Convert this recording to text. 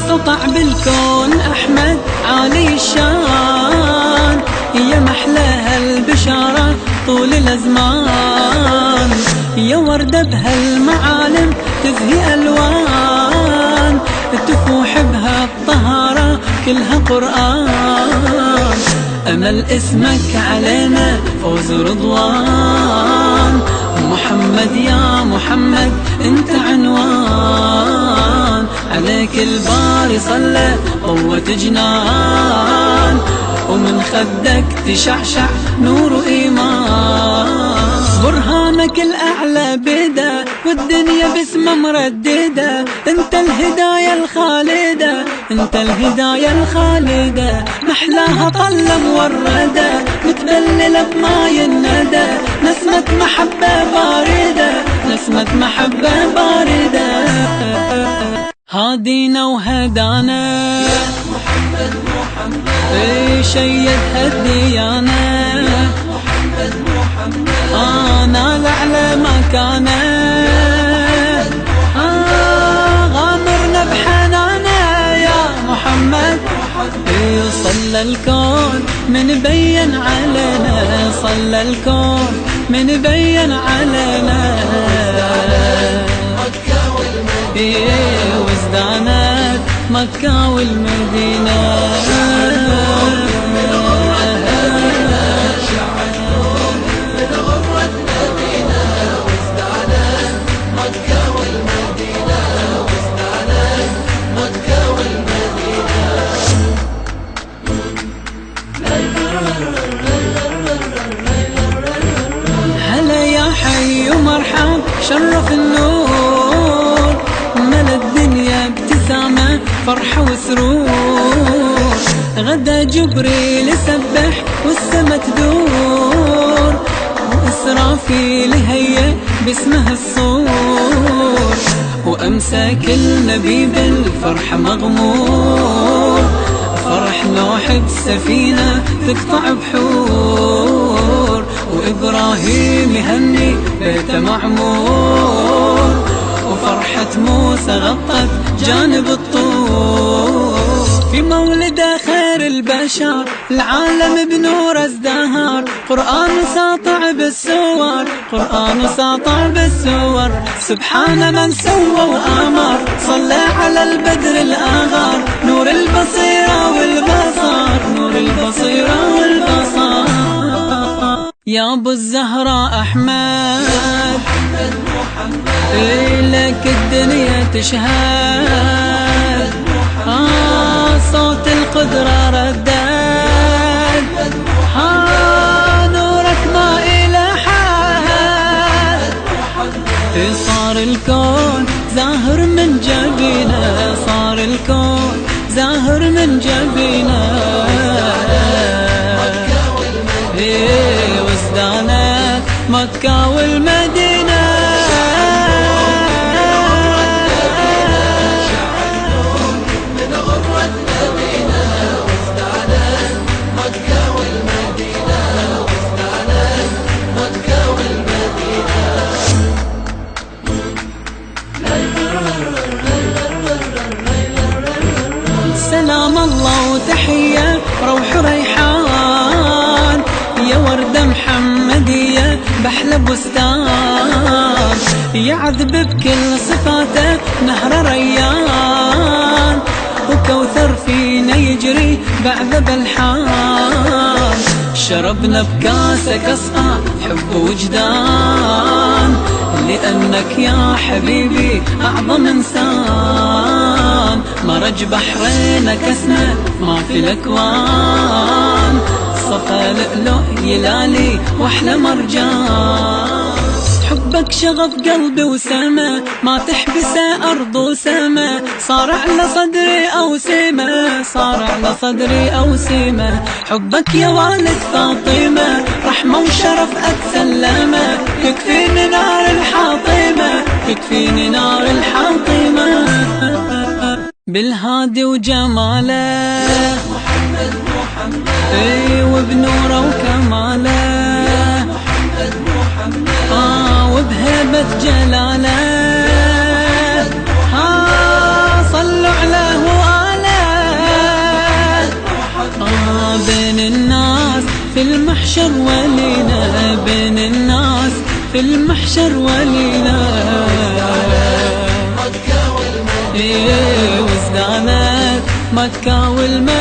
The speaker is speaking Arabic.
سطع بالكون أحمد عالي الشان، يا محلاها البشارة طول الأزمان، يا وردة بهالمعالم تزهي ألوان، تفوح بها الطهارة كلها قرآن، أمل اسمك علينا فوز رضوان، محمد يا محمد انت عنوان، عليك الباري صلى قوة جنان، ومن خدك تشعشع نور إيمان، برهانك الأعلى بدا والدنيا باسمه مرددة، انت الهداية الخالدة انت الهداية الخالدة، محلاها طلة موردة متبللة بماي الندى، نسمة محبة باردة نسمة محبة باردة، هادينا وهدانا يا محمد محمد، شيد هالديانة يا محمد محمد، نال على مكانه غامرنا بحنانه يا محمد، صلى الكون من بين علينا، صلى الكون من بين علينا، وازدانت مكة والمدينة، هلا يا حي ومرحب شرف النور، ملا الدنيا ابتسامة فرحة وسرور، غدا جبريل يسبح والسما تدور، وإسرافيل هيا باسمه الصور، وأمسى كل نبي بالفرحة مغمور، فرح نوح بسفينة تقطع بحور، وإبراهيم يهني بيته معمور، وفرحة موسى غطت جانب الطور، في مولده خير البشر العالم بنور ازدهر، قرآن ساطع بالسور قرآن ساطع بالسور، سبحان من سوى وآمر، صلى على البدر الآغر، نور البصيرة والبصر نور البصيرة والبصر، يا ابو الزهراء احمد لك الدنيا تشهد، صوت القدرة ردد، نورك ما إلى حد، صار الكون زاهر من جبينه، صار الكون زاهر من جبينه، وازدانت مكة والمدينة، سلام الله وتحية روح ريحان، يا وردة محمدية بحلى بستان، يعذب بكل صفاته نهر ريان، وكوثر فينا يجري بعذب الحان، شربنا بكاسك أصفى حب وجدان، لأنك يا حبيبي أعظم إنسان. مرج بحرينك اسمه ما في الأكوان، صفا لؤلؤ يلالي وأحلى مرجان. حبك شغف قلبي وسما، ما تحبسه أرض وسما، صار على صدري أوسمة، صار على صدري أوسمة. حبك يا والد فاطمة رحمة وشرف أتسلمه، يكفيني نار الحاطمة، يكفيني نار الحاطمة. بالهادي وجماله محمد محمد، اي وبنوره وكماله وبهيبة جلاله، صلوا عليه وآله. بين الناس في المحشر ولينا، بين الناس في المحشر ولينا. وازدانت مكة والمدينة.